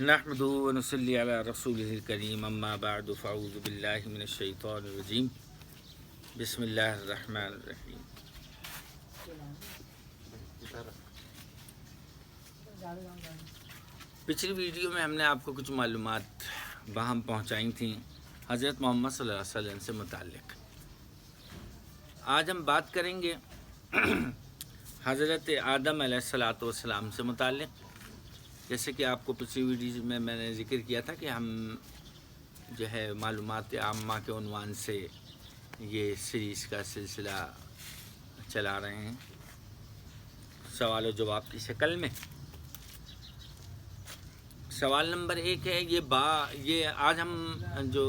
نحمده ونصلي على رسوله الكريم اما بعد فاعوذ بالله من الشيطان الرجيم بسم الله الرحمن الرحیم۔ پچھلی ویڈیو میں ہم نے آپ کو کچھ معلومات باہم پہنچائی تھیں حضرت محمد صلی اللہ علیہ وسلم سے متعلق۔ آج ہم بات کریں گے حضرت آدم علیہ السلام سے متعلق۔ جیسے کہ آپ کو پچھلی ویڈیو میں نے ذکر کیا تھا کہ ہم جو ہے معلومات عامہ کے عنوان سے یہ سیریز کا سلسلہ چلا رہے ہیں سوال و جواب کی شکل میں۔ سوال نمبر 1 ہے یہ آج ہم جو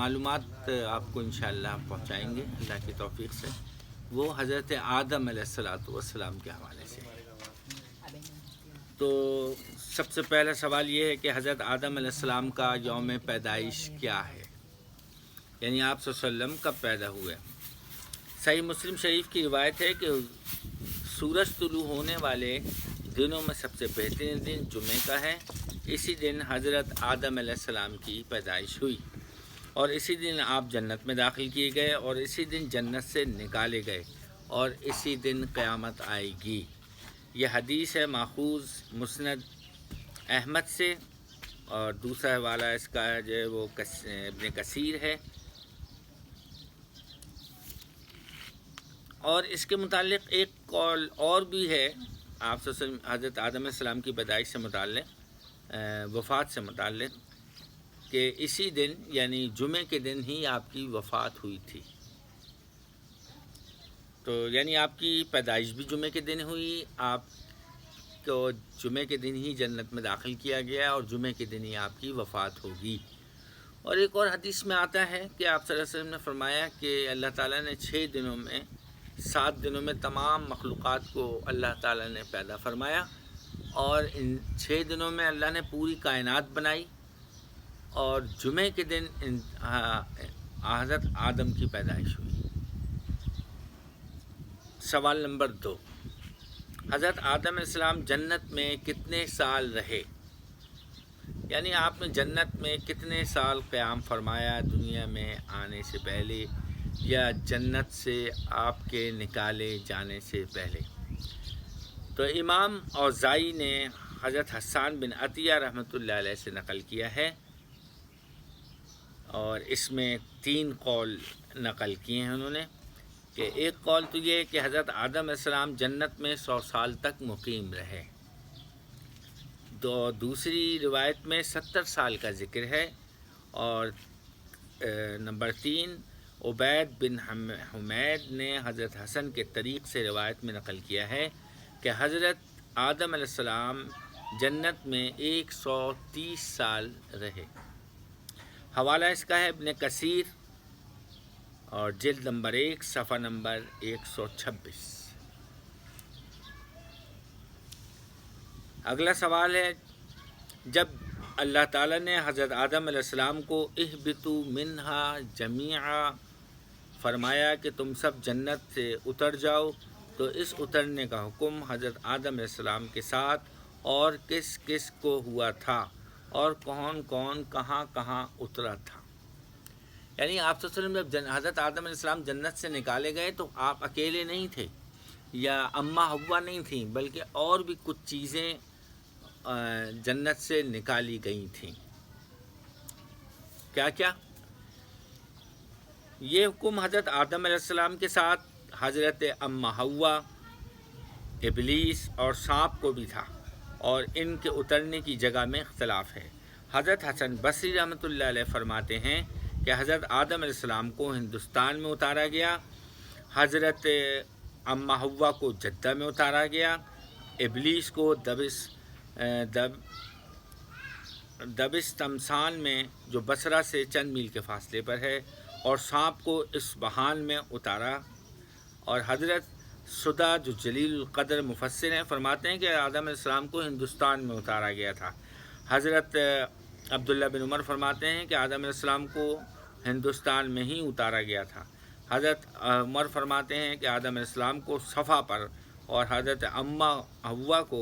معلومات آپ کو انشاءاللہ پہنچائیں گے اللہ کی توفیق سے، وہ حضرت آدم علیہ السلام کے حوالے سے۔ تو سب سے پہلا سوال یہ ہے کہ حضرت آدم علیہ السلام کا یوم پیدائش کیا ہے، یعنی آپ صلی اللہ علیہ وسلم کب پیدا ہوئے۔ صحیح مسلم شریف کی روایت ہے کہ سورج طلوع ہونے والے دنوں میں سب سے بہترین دن جمعہ کا ہے۔ اسی دن حضرت آدم علیہ السلام کی پیدائش ہوئی اور اسی دن آپ جنت میں داخل کیے گئے اور اسی دن جنت سے نکالے گئے اور اسی دن قیامت آئے گی۔ یہ حدیث ہے ماخوذ مسند احمد سے، اور دوسرا حوالہ اس کا جو ہے وہ ابن کثیر ہے۔ اور اس کے متعلق ایک قول اور بھی ہے آپ سے حضرت آدم علیہ السلام کی پیدائش سے متعلق، وفات سے متعلق، کہ اسی دن یعنی جمعے کے دن ہی آپ کی وفات ہوئی تھی۔ تو یعنی آپ کی پیدائش بھی جمعے کے دن ہوئی، آپ کو جمعے کے دن ہی جنت میں داخل کیا گیا اور جمعے کے دن ہی آپ کی وفات ہوگی۔ اور ایک اور حدیث میں آتا ہے کہ آپ صلی اللہ علیہ وسلم نے فرمایا کہ اللہ تعالیٰ نے 7 دنوں میں تمام مخلوقات کو اللہ تعالیٰ نے پیدا فرمایا، اور ان 6 دنوں میں اللہ نے پوری کائنات بنائی، اور جمعے کے دن حضرت آدم کی پیدائش ہوئی۔ سوال نمبر 2، حضرت آدم علیہ السلام جنت میں کتنے سال رہے، یعنی آپ نے جنت میں کتنے سال قیام فرمایا دنیا میں آنے سے پہلے یا جنت سے آپ کے نکالے جانے سے پہلے۔ تو امام اوزائی نے حضرت حسان بن عطیہ رحمۃ اللہ علیہ سے نقل کیا ہے، اور اس میں 3 قول نقل کیے ہیں انہوں نے، کہ ایک قول تو یہ کہ حضرت آدم علیہ السلام جنت میں 100 سال تک مقیم رہے، دوسری روایت میں 70 سال کا ذکر ہے، اور نمبر 3 عبید بن حمید نے حضرت حسن کے طریق سے روایت میں نقل کیا ہے کہ حضرت آدم علیہ السلام جنت میں 130 سال رہے۔ حوالہ اس کا ہے ابن کثیر، اور جلد نمبر 1 صفحہ نمبر 126۔ اگلا سوال ہے، جب اللہ تعالیٰ نے حضرت آدم علیہ السلام کو اہبطوا منہا جمیعا فرمایا کہ تم سب جنت سے اتر جاؤ، تو اس اترنے کا حکم حضرت آدم علیہ السلام کے ساتھ اور کس کس کو ہوا تھا، اور کون کون کہاں کہاں اترا تھا۔ یعنی آپ صلی اللہ علیہ وسلم جب حضرت آدم علیہ السلام جنت سے نکالے گئے تو آپ اکیلے نہیں تھے یا اماں حوا نہیں تھیں، بلکہ اور بھی کچھ چیزیں جنت سے نکالی گئی تھیں۔ کیا کیا؟ یہ حکم حضرت آدم علیہ السلام کے ساتھ حضرت اماں حوا، ابلیس اور سانپ کو بھی تھا، اور ان کے اترنے کی جگہ میں اختلاف ہے۔ حضرت حسن بصری رحمۃ اللہ علیہ فرماتے ہیں کہ حضرت آدم علیہ السلام کو ہندوستان میں اتارا گیا، حضرت اماں حوا کو جدہ میں اتارا گیا، ابلیس کو دبس تمسان میں جو بصرہ سے چند میل کے فاصلے پر ہے، اور سانپ کو اصفہان میں اتارا۔ اور حضرت صدہ جو جلیل القدر مفسر ہیں فرماتے ہیں کہ آدم علیہ السلام کو ہندوستان میں اتارا گیا تھا۔ حضرت عبداللہ بن عمر فرماتے ہیں کہ آدم علیہ السلام کو ہندوستان میں ہی اتارا گیا تھا۔ حضرت عمر فرماتے ہیں کہ آدم علیہ السلام کو صفا پر اور حضرت اماں حوا کو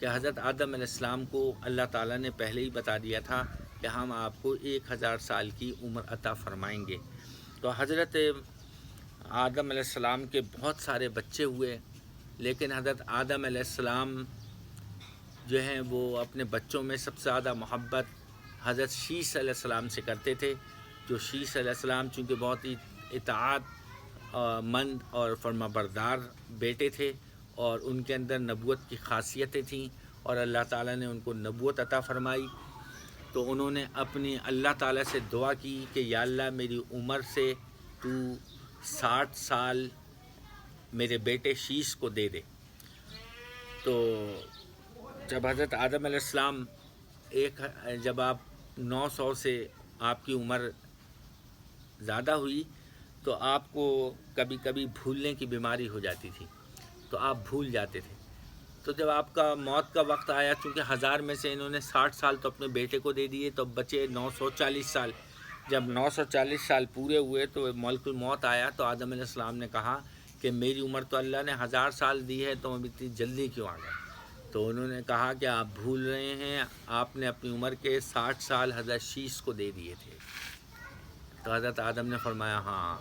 کہ حضرت آدم علیہ السلام کو اللہ تعالیٰ نے پہلے ہی بتا دیا تھا کہ ہم آپ کو 1000 سال کی عمر عطا فرمائیں گے. تو حضرت آدم علیہ السلام کے بہت سارے بچے ہوئے، لیکن حضرت آدم علیہ السلام جو ہیں وہ اپنے بچوں میں سب سے زیادہ محبت حضرت شیس علیہ السلام سے کرتے تھے. جو شیس علیہ السلام چونکہ بہت ہی اطاعت مند اور فرما بردار بیٹے تھے، اور ان کے اندر نبوت کی خاصیتیں تھیں، اور اللہ تعالیٰ نے ان کو نبوت عطا فرمائی. تو انہوں نے اپنی اللہ تعالیٰ سے دعا کی کہ یا اللہ میری عمر سے تو 60 سال میرے بیٹے شیس کو دے دے. تو جب حضرت آدم علیہ السلام جب آپ 900 سے آپ کی عمر زیادہ ہوئی تو آپ کو کبھی کبھی بھولنے کی بیماری ہو جاتی تھی، تو آپ بھول جاتے تھے. تو جب آپ کا موت کا وقت آیا، چونکہ 1000 میں سے انہوں نے 60 سال تو اپنے بیٹے کو دے دیے، تو بچے 940 سال. جب 940 سال پورے ہوئے تو ملک الموت آیا، تو آدم علیہ السلام نے کہا کہ میری عمر تو اللہ نے 1000 سال دی ہے، تو اب اتنی جلدی کیوں آ گئے؟ تو انہوں نے کہا کہ آپ بھول رہے ہیں، آپ نے اپنی عمر کے 60 سال حضرت شیس کو دے دیے تھے. تو حضرت آدم نے فرمایا ہاں.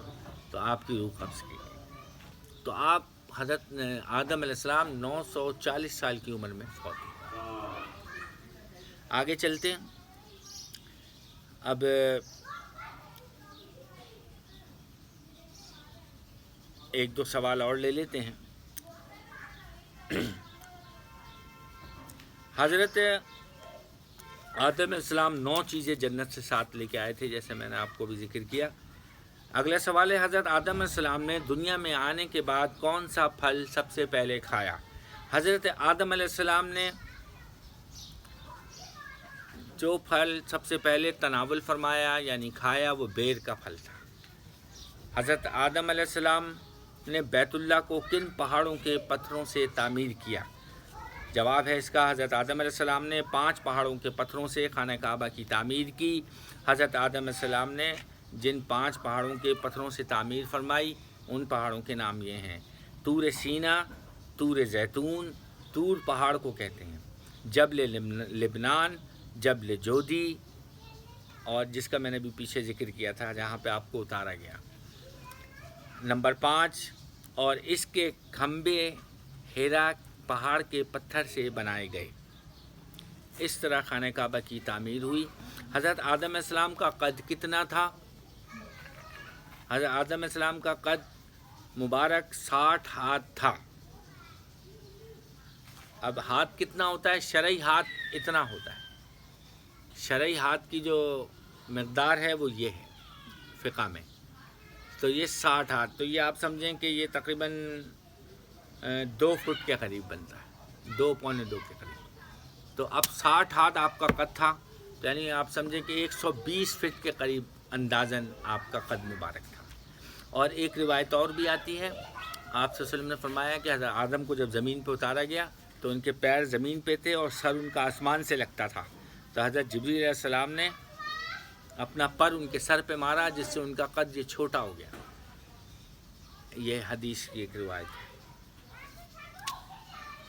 تو آپ کی روح قبض کی گئی. تو آپ حضرت آدم علیہ السلام 940 سال کی عمر میں فوت ہوئے. آگے چلتے ہیں. اب ایک دو سوال اور لے لیتے ہیں. حضرت آدم علیہ السلام 9 چیزیں جنت سے ساتھ لے کے آئے تھے، جیسے میں نے آپ کو بھی ذکر کیا. اگلا سوال ہے حضرت آدم علیہ السلام نے دنیا میں آنے کے بعد کون سا پھل سب سے پہلے کھایا؟ حضرت آدم علیہ السلام نے جو پھل سب سے پہلے تناول فرمایا یعنی کھایا وہ بیر کا پھل تھا. حضرت آدم علیہ السلام نے بیت اللہ کو کن پہاڑوں کے پتھروں سے تعمیر کیا؟ جواب ہے اس کا حضرت آدم علیہ السلام نے 5 پہاڑوں کے پتھروں سے خانہ کعبہ کی تعمیر کی. حضرت آدم علیہ السلام نے جن 5 پہاڑوں کے پتھروں سے تعمیر فرمائی ان پہاڑوں کے نام یہ ہیں: طور سینا، طور زیتون، طور پہاڑ کو کہتے ہیں، جبل لبنان، جبل جودی، اور جس کا میں نے بھی پیچھے ذکر کیا تھا جہاں پہ آپ کو اتارا گیا. نمبر 5، اور اس کے کھمبے ہیرا پہاڑ کے پتھر سے بنائے گئے. اس طرح خانہ کعبہ کی تعمیر ہوئی. حضرت آدم علیہ السلام کا قد کتنا تھا؟ حضرت آدم علیہ السلام کا قد مبارک 60 ہاتھ تھا. اب ہاتھ کتنا ہوتا ہے؟ شرعی ہاتھ اتنا ہوتا ہے. شرعی ہاتھ کی جو مقدار ہے وہ یہ ہے فقہ میں. تو یہ 60 ہاتھ، تو یہ آپ سمجھیں کہ یہ تقریباً 2 فٹ کے قریب بنتا ہے، 2 پونے 2 کے قریب. تو اب 60 ہاتھ آپ کا قد تھا، تو یعنی آپ سمجھیں کہ 120 فٹ کے قریب اندازاً آپ کا قد مبارک تھا. اور ایک روایت اور بھی آتی ہے، آپ صلی اللہ علیہ وسلم نے فرمایا کہ حضرت آدم کو جب زمین پہ اتارا گیا تو ان کے پیر زمین پہ تھے اور سر ان کا آسمان سے لگتا تھا. تو حضرت جبریل علیہ السلام نے اپنا پر ان کے سر پہ مارا جس سے ان کا قد یہ چھوٹا ہو گیا. یہ حدیث کی ایک روایت ہے.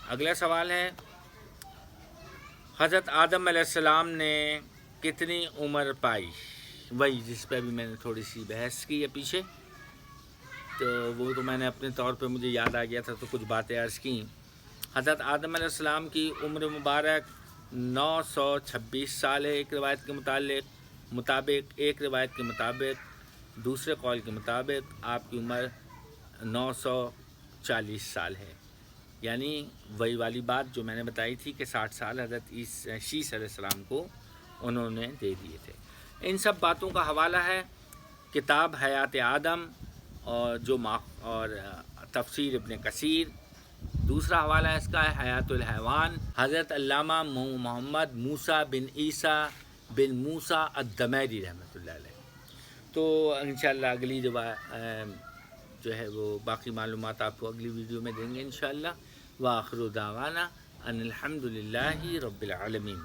اگلا سوال ہے حضرت آدم علیہ السلام نے کتنی عمر پائی؟ وہی جس پہ بھی میں نے تھوڑی سی بحث کی ہے پیچھے، تو وہ تو میں نے اپنے طور پہ مجھے یاد آ گیا تھا تو کچھ باتیں عرض کی. حضرت آدم علیہ السلام کی عمر مبارک 926 سال ہے ایک روایت کے مطابق. ایک روایت کے مطابق، دوسرے قول کے مطابق آپ کی عمر 940 سال ہے. یعنی وہی والی بات جو میں نے بتائی تھی کہ 60 سال حضرت شیس علیہ السلام کو انہوں نے دے دیے تھے. ان سب باتوں کا حوالہ ہے کتاب حیات آدم اور تفسیر ابن کثیر. دوسرا حوالہ اس کا ہے حیات الحیوان، حضرت علامہ محمد موسیٰ بن عیسیٰ بن موسیٰ الدمیری رحمۃ اللہ علیہ. تو انشاءاللہ اگلی جو ہے وہ باقی معلومات آپ کو اگلی ویڈیو میں دیں گے انشاءاللہ. وآخر دعوانا ان الحمد للہ رب العالمین.